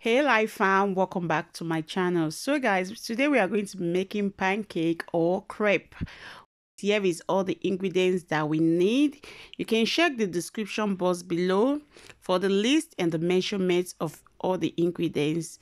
Hey life fam, welcome back to my channel. So guys, today we are going to be making pancake or crepe. Here is all the ingredients that we need. You can check the description box below for the list and the measurements of all the ingredients.